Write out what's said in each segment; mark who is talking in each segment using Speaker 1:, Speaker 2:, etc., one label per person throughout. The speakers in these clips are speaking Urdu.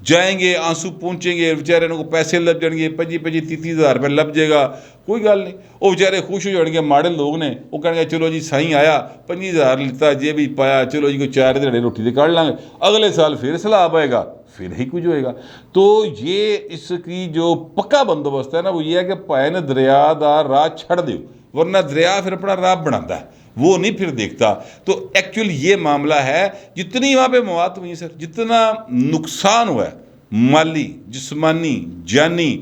Speaker 1: جائیں گے آنسو پہنچیں گے بیچارے کو پیسے لب جان گے 25-30 ہزار روپے لب جائے گا کوئی گل نہیں وہ بیچارے خوش ہو جان گے ماڑے لوگ نے وہ کہیں گے چلو جی سائیں آیا 25,000 لیتا جی بھی پایا چلو جی کوئی 4 دہاڑے روٹی دے کھڑ لیں گے اگلے سال پھر سیلاب آئے گا پھر ہی کچھ ہوئے گا تو یہ اس کی جو پکا بندوبست ہے نا وہ یہ ہے کہ پائن دریا دا راہ چھڑ دیو ورنہ دریا پھر اپنا راہ بناتا ہے وہ نہیں پھر دیکھتا تو ایکچول یہ معاملہ ہے جتنی وہاں پہ مواد ہوئی سر جتنا نقصان ہوا ہے مالی جسمانی جانی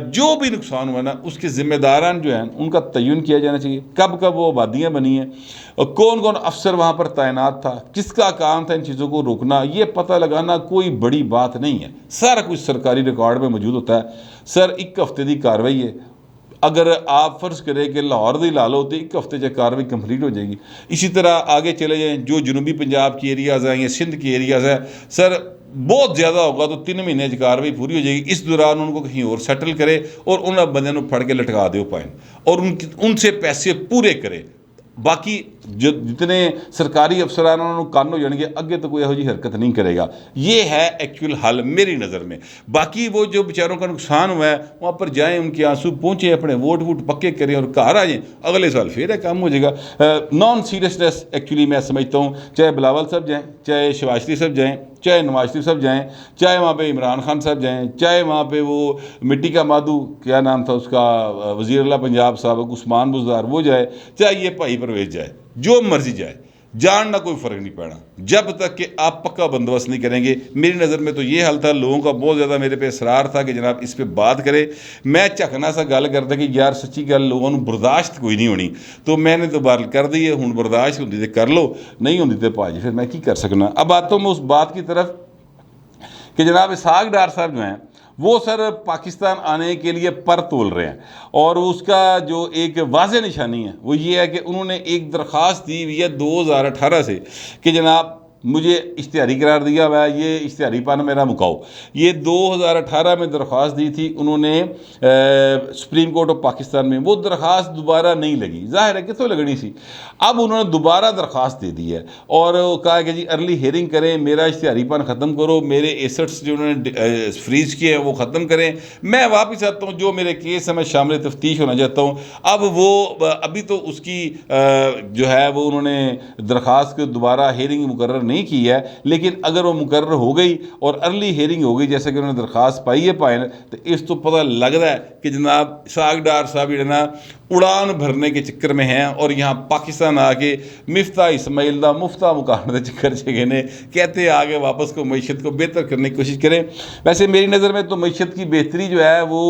Speaker 1: جو بھی نقصان ہوا نا اس کے ذمہ داران جو ہیں ان کا تعین کیا جانا چاہیے کب کب وہ آبادیاں بنی ہیں کون کون افسر وہاں پر تعینات تھا کس کا کام تھا ان چیزوں کو روکنا یہ پتہ لگانا کوئی بڑی بات نہیں ہے سارا کچھ سرکاری ریکارڈ میں موجود ہوتا ہے سر ایک ہفتے دی کاروائی ہے اگر آپ فرض کریں کہ لاہور دی لا لو تو ایک ہفتے سے کاروائی کمپلیٹ ہو جائے گی اسی طرح آگے چلے جائیں جو جنوبی پنجاب کی ایریاز ہیں یا سندھ کی ایریاز ہیں سر بہت زیادہ ہوگا تو 3 مہینے کی کاروائی پوری ہو جائے گی اس دوران ان کو کہیں اور سیٹل کرے اور ان بندے کو پھڑ کے لٹکا دے پائیں اور ان سے پیسے پورے کرے باقی جو جتنے سرکاری افسران انہوں نے کن ہو جان گے اگے تو کوئی یہو جی حرکت نہیں کرے گا یہ ہے ایکچول حل میری نظر میں باقی وہ جو بیچاروں کا نقصان ہوا ہے وہاں پر جائیں ان کے آنسو پہنچے اپنے ووٹ پکے کریں اور گھر آ جائیں اگلے سال پھر ہے کام ہو جائے گا نان سیریسنیس ایکچولی میں سمجھتا ہوں چاہے بلاول صاحب جائیں چاہے شہباز شریف صاحب جائیں چاہے نواز شریف صاحب جائیں چاہے وہاں پہ عمران خان صاحب جائیں چاہے وہاں پہ وہ مٹی کا مادو کیا نام تھا اس کا وزیر اعلیٰ پنجاب صاحب عثمان بزدار وہ جائے چاہے یہ بھائی پرویز جائے جو مرضی جائے جاننا کوئی فرق نہیں پڑنا جب تک کہ آپ پکا بندوبست نہیں کریں گے میری نظر میں تو یہ حل تھا لوگوں کا بہت زیادہ میرے پہ اصرار تھا کہ جناب اس پہ بات کرے میں جھکنا سا گل کرتا کہ یار سچی گل لوگوں نے برداشت کوئی نہیں ہونی تو میں نے تو بار کر دی ہے ہوں برداشت ہوتی تو کر لو نہیں ہوتی تو پاجی پھر میں کی کر سکنا اب آتا ہوں میں اس بات کی طرف کہ جناب اسحاق ڈار صاحب جو ہیں وہ سر پاکستان آنے کے لیے پر تول رہے ہیں اور اس کا جو ایک واضح نشانی ہے وہ یہ ہے کہ انہوں نے ایک درخواست دی ہوئی ہے 2018 سے کہ جناب مجھے اشتہاری قرار دیا ہوا ہے یہ اشتہاری پن میرا مکاؤ یہ 2018 میں درخواست دی تھی انہوں نے سپریم کورٹ آف پاکستان میں وہ درخواست دوبارہ نہیں لگی ظاہر ہے کتوں لگنی سی اب انہوں نے دوبارہ درخواست دے دی ہے اور کہا کہ جی ارلی ہیئرنگ کریں میرا اشتہاری پن ختم کرو میرے ایسٹس جو انہوں نے فریز کیے ہیں وہ ختم کریں میں واپس آتا ہوں جو میرے کیس ہے میں شامل تفتیش ہونا چاہتا ہوں اب وہ ابھی تو اس کی جو ہے وہ انہوں نے درخواست کو دوبارہ ہیئرنگ مقرر نہیں کی ہے لیکن اگر وہ مقرر ہو گئی اور ارلی ہیئرنگ ہو گئی جیسے کہ انہوں نے درخواست پائی ہے پائن تو اس تو پتہ لگتا ہے کہ جناب اسحاق ڈار صاحب جو نا اڑان بھرنے کے چکر میں ہیں اور یہاں پاکستان آ کے مفتاح اسماعیل دا مفتاح مکان دے چکر چگے نے کہتے آگے واپس کو معیشت کو بہتر کرنے کی کوشش کریں ویسے میری نظر میں تو معیشت کی بہتری جو ہے وہ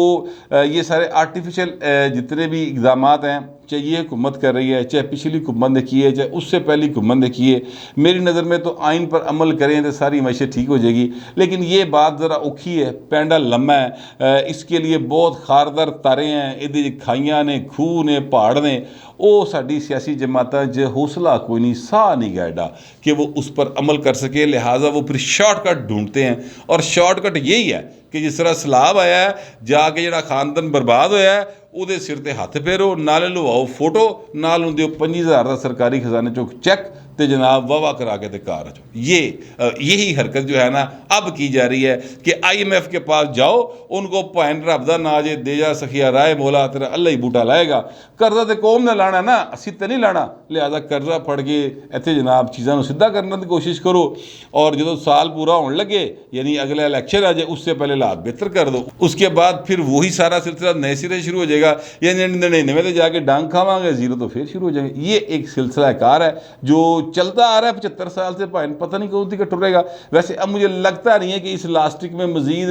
Speaker 1: یہ سارے آرٹیفیشل جتنے بھی اقدامات ہیں چاہے یہ حکومت کر رہی ہے چاہے پچھلی حکومت نے کی ہے چاہے اس سے پہلی حکومت نے کی ہے میری نظر میں تو آئین پر عمل کریں تو ساری معیشت ٹھیک ہو جائے گی لیکن یہ بات ذرا اوکھی ہے پینڈا لمبا ہے اس کے لیے بہت خاردر تارے ہیں یہ کھائیاں نے کھوہ نے پہاڑ نے وہ ساری سیاسی جماعتیں جو حوصلہ کوئی نہیں سا نہیں گائڈا کہ وہ اس پر عمل کر سکے لہٰذا وہ پھر شارٹ کٹ ڈھونڈتے ہیں اور شارٹ کٹ یہی ہے کہ جس طرح سیلاب آیا ہے جا کے جڑا خاندان برباد ہویا ہے وہ سر تے ہاتھ پھیرو نالے لواؤ فوٹو نال ان دیو 25,000 کا سرکاری خزانے چو چیک تے جناب واہ کرا کے تے کار جو یہی حرکت جو ہے نا اب کی جا رہی ہے کہ IMF کے پاس جاؤ ان کو پائن رب دا ناجے دے جا سخیا رائے مولا تیرا اللہ ہی بوٹا لائے گا قرضہ تے قوم نے لانا نا اسی تے نہیں لانا لہذا قرضہ پھڑ کے ایتھے جناب چیزاں سدھا کرنے کی کوشش کرو اور جدو سال پورا ہونے لگے یعنی اگلا الیکشن آ جائے اس سے پہلے لات بہتر کر دو اس کے بعد پھر وہی سارا سلسلہ نئے سرے شروع ہو جائے گا یعنی 99 تے جا کے ڈانگ کھاواں گے 0 تو پھر شروع ہو جائیں گے یہ ایک سلسلہ کار ہے جو چلتا آ رہا ہے 75 سال سے پتہ نہیں کون تھی کہ ٹرے گا ویسے اب مجھے لگتا نہیں ہے کہ اس لاسٹک میں مزید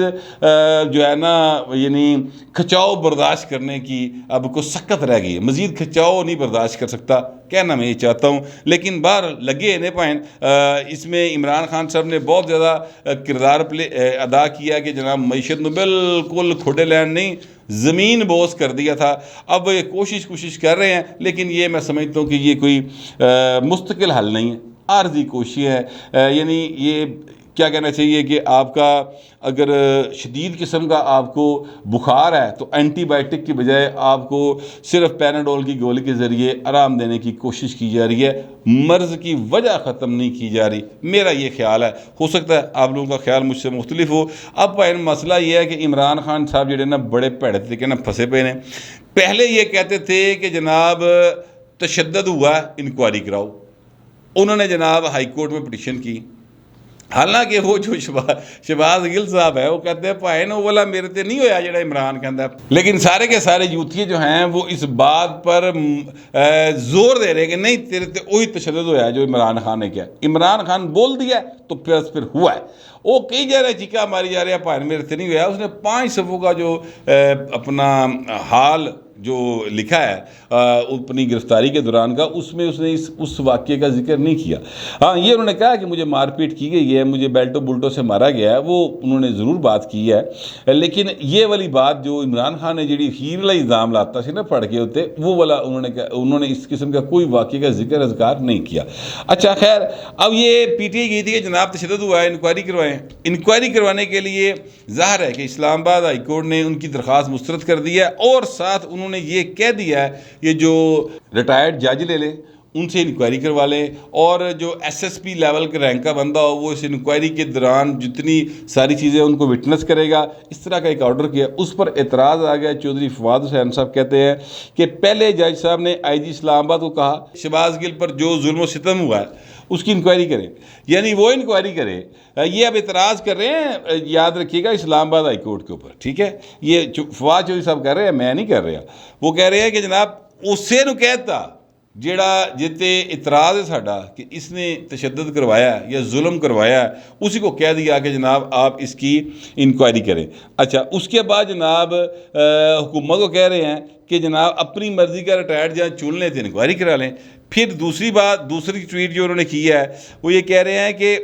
Speaker 1: جو ہے نا یعنی کھچاؤ برداشت کرنے کی اب کوئی سکت رہ گئی ہے مزید کھچاؤ نہیں برداشت کر سکتا کہنا میں یہ چاہتا ہوں لیکن باہر لگے انہیں پائن اس میں عمران خان صاحب نے بہت زیادہ کردار ادا کیا کہ جناب معیشت میں بالکل کھوٹے لین نہیں زمین بوس کر دیا تھا اب یہ کوشش کر رہے ہیں لیکن یہ میں سمجھتا ہوں کہ یہ کوئی مستقل حل نہیں ہے عارضی کوشش ہے یعنی یہ کیا کہنا چاہیے کہ آپ کا اگر شدید قسم کا آپ کو بخار ہے تو اینٹی بائیوٹک کی بجائے آپ کو صرف پیناڈول کی گولی کے ذریعے آرام دینے کی کوشش کی جا رہی ہے، مرض کی وجہ ختم نہیں کی جا رہی، میرا یہ خیال ہے۔ ہو سکتا ہے آپ لوگوں کا خیال مجھ سے مختلف ہو۔ اب مسئلہ یہ ہے کہ عمران خان صاحب جڑے نا بڑے پیڑے طریقے نا پھنسے پے نے۔ پہلے یہ کہتے تھے کہ جناب تشدد ہوا ہے انکوائری کراؤ، انہوں نے جناب ہائی کورٹ میں پٹیشن کی، حالانکہ وہ جو شہباز گل صاحب ہے وہ کہتے ہیں پائے نا والا میرے تے نہیں ہویا جڑا عمران کہندا ہے، لیکن سارے کے سارے یوتھی جو ہیں وہ اس بات پر زور دے رہے کہ نہیں تیرے تے وہی تشدد ہویا جو عمران خان نے کیا۔ عمران خان بول دیا تو پھر ہوا ہے، وہ کئی جا رہے چیکا ماری جا رہے ہیں پائے میرے تے نہیں ہویا۔ اس نے 5 صفحوں کا جو اپنا حال جو لکھا ہے اپنی گرفتاری کے دوران کا، اس میں اس نے اس واقعے کا ذکر نہیں کیا۔ ہاں یہ انہوں نے کہا کہ مجھے مار پیٹ کی گئی ہے، مجھے بیلٹو بلٹوں سے مارا گیا ہے، وہ انہوں نے ضرور بات کی ہے، لیکن یہ والی بات جو عمران خان نے جڑی خیر والا الزام لاتا سی نا پڑھ کے ہوتے، وہ والا انہوں نے اس قسم کا کوئی واقعے کا ذکر اذکار نہیں کیا۔ اچھا خیر، اب یہ پی ٹی آئی گئی تھی کہ جناب تشدد ہوا ہے، انکوائری کروائیں۔ انکوائری کروانے کے لیے ظاہر ہے کہ اسلام آباد ہائی کورٹ نے ان کی درخواست مسترد کر دی ہے، اور ساتھ انہوں نے یہ کہہ دیا ہے یہ جو ریٹائرڈ جج لے لیں ان سے انکوائری کروا لیں، اور جو ایس ایس پی لیول کا رینک کا بندہ ہو وہ اس انکوائری کے دوران جتنی ساری چیزیں ان کو وٹنس کرے گا، اس طرح کا ایک آرڈر کیا۔ اس پر اعتراض آ گیا۔ چودھری فواد حسین صاحب کہتے ہیں کہ پہلے جج صاحب نے آئی جی اسلام آباد کو کہا شہباز گل پر جو ظلم و ستم ہوا ہے اس کی انکوائری کریں، یعنی وہ انکوائری کرے۔ یہ اب اعتراض کر رہے ہیں، یاد رکھیے گا، اسلام آباد ہائی کورٹ کے اوپر، ٹھیک ہے؟ یہ فواد چودھری صاحب کہہ رہے ہیں، میں نہیں کر رہا۔ وہ کہہ رہے ہیں کہ جناب اسے نو کہتا جیڑا جتے اعتراض ہے ساڈا کہ اس نے تشدد کروایا ہے یا ظلم کروایا ہے، اسی کو کہہ دیا کہ جناب آپ اس کی انکوائری کریں۔ اچھا، اس کے بعد جناب حکومت کو کہہ رہے ہیں کہ جناب اپنی مرضی کا ریٹائرڈ جہاں چن لیں تو انکوائری کرا لیں۔ پھر دوسری ٹویٹ جو انہوں نے کی ہے وہ یہ کہہ رہے ہیں کہ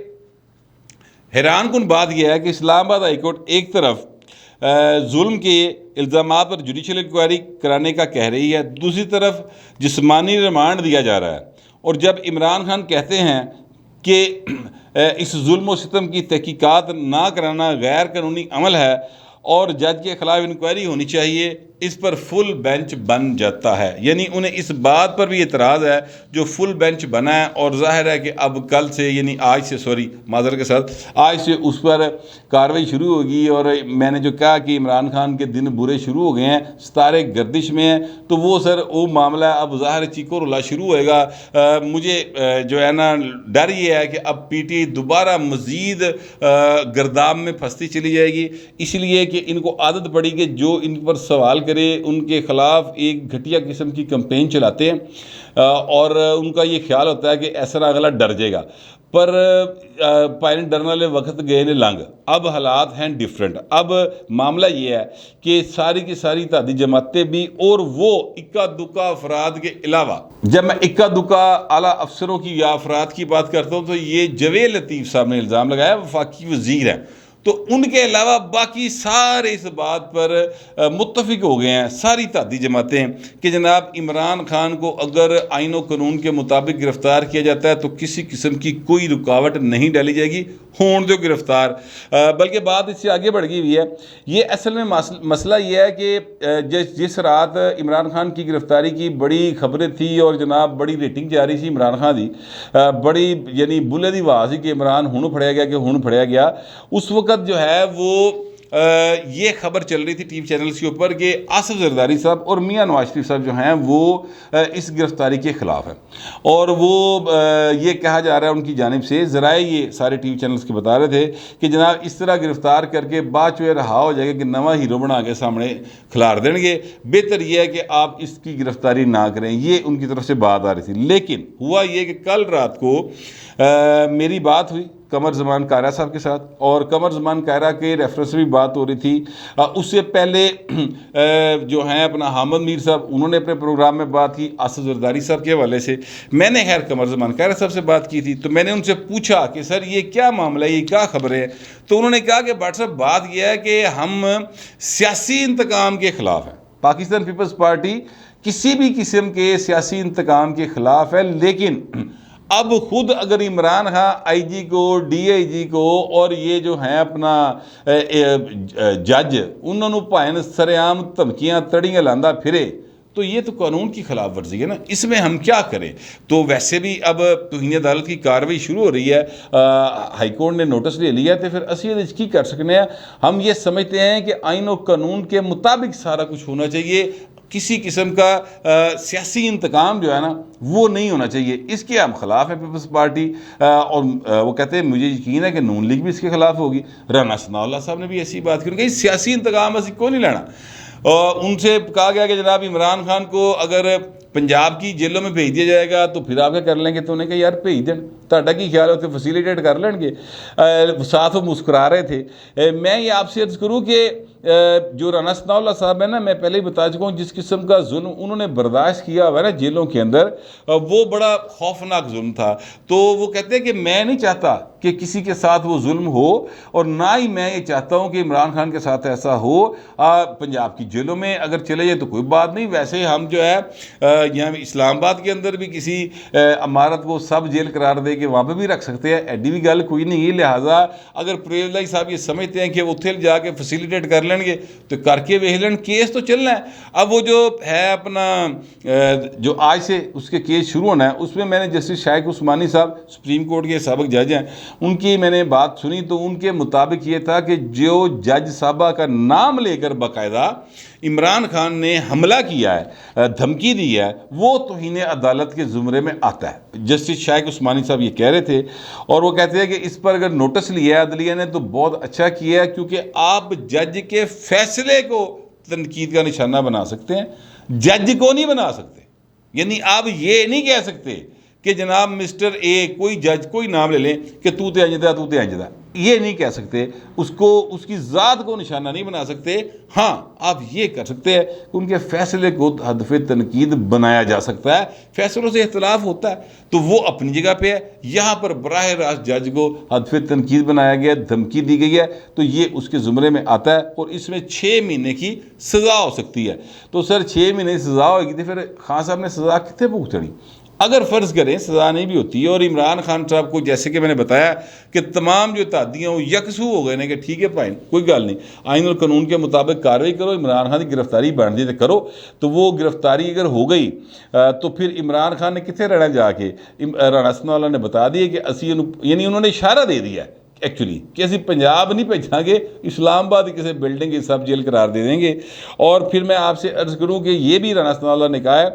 Speaker 1: حیران کن بات یہ ہے کہ اسلام آباد ہائی کورٹ ایک طرف ظلم کے الزامات پر جوڈیشل انکوائری کرانے کا کہہ رہی ہے، دوسری طرف جسمانی ریمانڈ دیا جا رہا ہے، اور جب عمران خان کہتے ہیں کہ اس ظلم و ستم کی تحقیقات نہ کرانا غیر قانونی عمل ہے اور جج کے خلاف انکوائری ہونی چاہیے، اس پر فل بینچ بن جاتا ہے۔ یعنی انہیں اس بات پر بھی اعتراض ہے جو فل بینچ بنا ہے، اور ظاہر ہے کہ اب کل سے یعنی آج سے اس پر کارروائی شروع ہوگی۔ اور میں نے جو کہا کہ عمران خان کے دن برے شروع ہو گئے ہیں، ستارے گردش میں ہیں، تو وہ معاملہ اب ظاہر چیکو رولا شروع ہوئے گا۔ مجھے جو ہے نا ڈر یہ ہے کہ اب پی ٹی دوبارہ مزید گرداب میں پھنستی چلی جائے گی، اس لیے کہ ان کو عادت پڑی کہ جو ان پر سوال کرے ان کے خلاف ایک گھٹیا قسم کی کمپین چلاتے ہیں، اور ان کا یہ خیال ہوتا ہے کہ ایسا اگلا ڈر جائے گا، پر پائرن ڈرنے والے وقت گئے نے لنگ۔ اب حالات ہیں ڈیفرنٹ۔ اب معاملہ یہ ہے کہ ساری کی ساری اتحادی جماعتیں بھی، اور وہ اکا دکا افراد کے علاوہ، جب میں اکا دکا اعلیٰ افسروں کی یا افراد کی بات کرتا ہوں تو یہ جوید لطیف صاحب نے الزام لگایا، وفاقی وزیر ہیں، تو ان کے علاوہ باقی سارے اس بات پر متفق ہو گئے ہیں، ساری اتحادی جماعتیں، کہ جناب عمران خان کو اگر آئین و قانون کے مطابق گرفتار کیا جاتا ہے تو کسی قسم کی کوئی رکاوٹ نہیں ڈالی جائے گی، ہون دو گرفتار۔ بلکہ بات اس سے آگے بڑھ گئی ہوئی ہے۔ یہ اصل میں مسئلہ یہ ہے کہ جس رات عمران خان کی گرفتاری کی بڑی خبریں تھی اور جناب بڑی ریٹنگ جا رہی تھی عمران خان دی، بڑی یعنی بلے دی آواز ہی کہ عمران ہوں پھڑیا گیا، اس وقت جو ہے وہ یہ خبر چل رہی تھی ٹی وی چینلز کے اوپر کہ آصف زرداری صاحب اور میاں نواز شریف صاحب جو ہیں وہ اس گرفتاری کے خلاف ہیں، اور وہ یہ کہا جا رہا ہے ان کی جانب سے، ذرائع یہ سارے ٹی وی چینلز کے بتا رہے تھے کہ جناب اس طرح گرفتار کر کے بعد جو رہا ہو جائے گا کہ نواں ہیرو بنا کے سامنے کھلار دیں گے، بہتر یہ ہے کہ آپ اس کی گرفتاری نہ کریں، یہ ان کی طرف سے بات آ رہی تھی۔ لیکن ہوا یہ کہ کل رات کو میری بات ہوئی قمر زمان کائرہ صاحب کے ساتھ، اور قمر زمان کائرہ کے ریفرنس سے بھی بات ہو رہی تھی۔ اس سے پہلے جو ہیں اپنا حامد میر صاحب، انہوں نے اپنے پروگرام میں بات کی آصف زرداری صاحب کے حوالے سے۔ میں نے خیر قمر زمان کائرہ صاحب سے بات کی تھی، تو میں نے ان سے پوچھا کہ سر یہ کیا معاملہ ہے، یہ کیا خبر ہے؟ تو انہوں نے کہا کہ بٹ صاحب بات یہ ہے کہ ہم سیاسی انتقام کے خلاف ہیں، پاکستان پیپلز پارٹی کسی بھی قسم کے سیاسی انتقام کے خلاف ہے، لیکن اب خود اگر عمران خان آئی جی کو، ڈی آئی جی کو اور یہ جو ہیں اپنا جج انہوں نے پائن سر عام دھمکیاں تڑیاں لاندا پھرے تو یہ تو قانون کی خلاف ورزی ہے نا، اس میں ہم کیا کریں؟ تو ویسے بھی اب توہین عدالت کی کاروائی شروع ہو رہی ہے، ہائی کورٹ نے نوٹس لے لیا، تو پھر اسی اس کی کر سکنے ہیں۔ ہم یہ سمجھتے ہیں کہ آئین و قانون کے مطابق سارا کچھ ہونا چاہیے، کسی قسم کا سیاسی انتقام جو ہے نا وہ نہیں ہونا چاہیے، اس کے ہم خلاف ہیں پیپلز پارٹی، اور وہ کہتے ہیں مجھے یقین ہے کہ نون لیگ بھی اس کے خلاف ہوگی۔ رانا ثناء اللہ صاحب نے بھی ایسی بات کی کہ سیاسی انتقام اسی کو نہیں لینا، اور ان سے کہا گیا کہ جناب عمران خان کو اگر پنجاب کی جیلوں میں بھیج دیا جائے گا تو پھر آپ کیا کر لیں گے؟ تو انہیں کہا یار بھیج دیں، تہاڈا کی خیال ہوتے فیسیلیٹیٹ کر لیں گے۔ ساتھ وہ مسکرا رہے تھے۔ میں یہ آپ سے عرض کروں کہ جو رانا ثناء اللہ صاحب ہیں نا، میں پہلے ہی بتا چکا ہوں، جس قسم کا ظلم انہوں نے برداشت کیا ہوا ہے نا جیلوں کے اندر، وہ بڑا خوفناک ظلم تھا۔ تو وہ کہتے ہیں کہ میں نہیں چاہتا کہ کسی کے ساتھ وہ ظلم ہو، اور نہ ہی میں یہ چاہتا ہوں کہ عمران خان کے ساتھ ایسا ہو۔ پنجاب کی جیلوں میں اگر چلے جائے تو کوئی بات نہیں، ویسے ہم جو ہے یہاں اسلام آباد کے اندر بھی کسی عمارت کو سب جیل قرار دے کے وہاں پہ بھی رکھ سکتے ہیں، ایڈی بھی گل کوئی نہیں ہے۔ لہٰذا اگر پرویز الہی صاحب یہ سمجھتے ہیں کہ وہ اتھے جا کے فیسیلیٹیٹ کر لیں گے تو کر کے ویکھ لیں، کیس تو چلنا ہے۔ اب وہ جو ہے اپنا جو آج سے اس کے کیس شروع ہونا ہے، اس میں نے جسٹس شائق عثمانی صاحب سپریم کورٹ کے سابق جج ہیں، ان کی میں نے بات سنی تو ان کے مطابق یہ تھا کہ جو جج صاحبہ کا نام لے کر باقاعدہ عمران خان نے حملہ کیا ہے، دھمکی دی ہے، وہ توہین عدالت کے زمرے میں آتا ہے۔ جسٹس شائق عثمانی صاحب یہ کہہ رہے تھے، اور وہ کہتے ہیں کہ اس پر اگر نوٹس لیا ہے عدلیہ نے تو بہت اچھا کیا ہے، کیونکہ آپ جج کے فیصلے کو تنقید کا نشانہ بنا سکتے ہیں، جج کو نہیں بنا سکتے۔ یعنی آپ یہ نہیں کہہ سکتے کہ جناب مسٹر اے، کوئی جج کوئی نام لے لیں کہ تو تے انجدہ تو تے انجدہ، یہ نہیں کہہ سکتے، اس کو اس کی ذات کو نشانہ نہیں بنا سکتے۔ ہاں آپ یہ کر سکتے ہیں کہ ان کے فیصلے کو ہدف تنقید بنایا جا سکتا ہے، فیصلوں سے اختلاف ہوتا ہے تو وہ اپنی جگہ پہ ہے، یہاں پر براہ راست جج کو ہدف تنقید بنایا گیا، دھمکی دی گئی ہے، تو یہ اس کے زمرے میں آتا ہے، اور اس میں 6 مہینے کی سزا ہو سکتی ہے۔ تو سر 6 مہینے کی سزا ہوگی تو پھر خان صاحب نے سزا کتنے بھگتنی؟ اگر فرض کریں سزا نہیں بھی ہوتی ہے اور عمران خان صاحب کو، جیسے کہ میں نے بتایا کہ تمام جو اتحادیاں وہ یکسو ہو گئے نا کہ ٹھیک ہے بھائی کوئی گل نہیں، آئین اور قانون کے مطابق کارروائی کرو، عمران خان کی گرفتاری بنتی تو کرو، تو وہ گرفتاری اگر ہو گئی تو پھر عمران خان نے کتنے رہنا جا کے؟ رانا ثناء اللہ نے بتا دیا کہ یعنی انہوں نے اشارہ دے دیا ہے ایکچولی کہ اسی پنجاب نہیں بھیجاں گے، اسلام آباد کسی بلڈنگ کی سب جیل قرار دے دیں گے۔ اور پھر میں آپ سے عرض کروں کہ یہ بھی رانا ثناء اللہ نے کہا ہے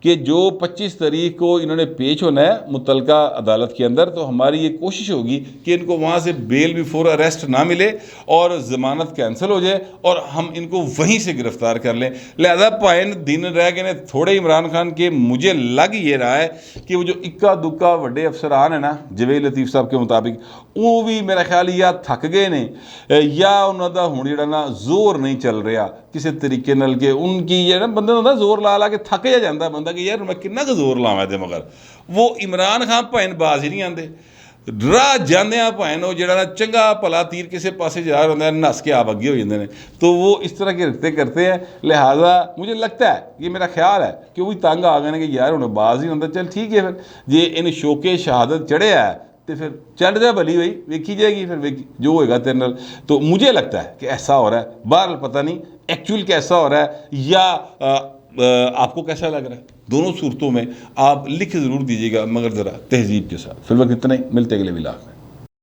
Speaker 1: کہ جو 25 تاریخ کو انہوں نے پیش ہونا ہے متعلقہ عدالت کے اندر، تو ہماری یہ کوشش ہوگی کہ ان کو وہاں سے بیل بیفور اریسٹ نہ ملے اور ضمانت کینسل ہو جائے اور ہم ان کو وہیں سے گرفتار کر لیں۔ لہذا پائن دن رہ گئے تھوڑے عمران خان کے، مجھے لگ یہ رہا ہے کہ وہ جو اکا دکا وڈے افسران ہیں نا جوید لطیف صاحب کے مطابق، وہ بھی میرا خیال یا تھک گئے نے یا انہوں دا ہوں جڑا نا زور نہیں چل رہا کسی طریقے نال، کہ ان کی یہ نا بندے ہوتا زور لا لا کے تھک جا جاتا بندہ کہ یار میں کنا کا زور لاواں تے، مگر وہ عمران خان بھائن باز ہی نہیں آندے، راہ جاندیاں بھائن وہ جڑا نا چنگا بھلا تیر کسی پاسے جا رہا ہوتا ہے نس کے آپ اگے ہو جاندے نے، تو وہ اس طرح کے رکھتے کرتے ہیں۔ لہٰذا مجھے لگتا ہے، یہ میرا خیال ہے کہ وہی تنگ آ گئے کہ یار ہوں باز ہی ہوتا، چل ٹھیک ہے پھر جی ان شوکے شہادت چڑھیا ہے تو پھر چڑھ جائے بھلی ہوئی ویکھی جائے گی، پھر جو ہوئے گا تیرے نال۔ تو مجھے لگتا ہے کہ ایسا ہو رہا ہے، بہرحال پتہ نہیں ایکچوئل کیسا ہو رہا ہے یا آپ کو کیسا لگ رہا ہے، دونوں صورتوں میں آپ لکھ ضرور دیجیے گا، مگر ذرا تہذیب کے ساتھ۔ فی الوقت اتنا ہی، ملتے اگلے ولاگ میں۔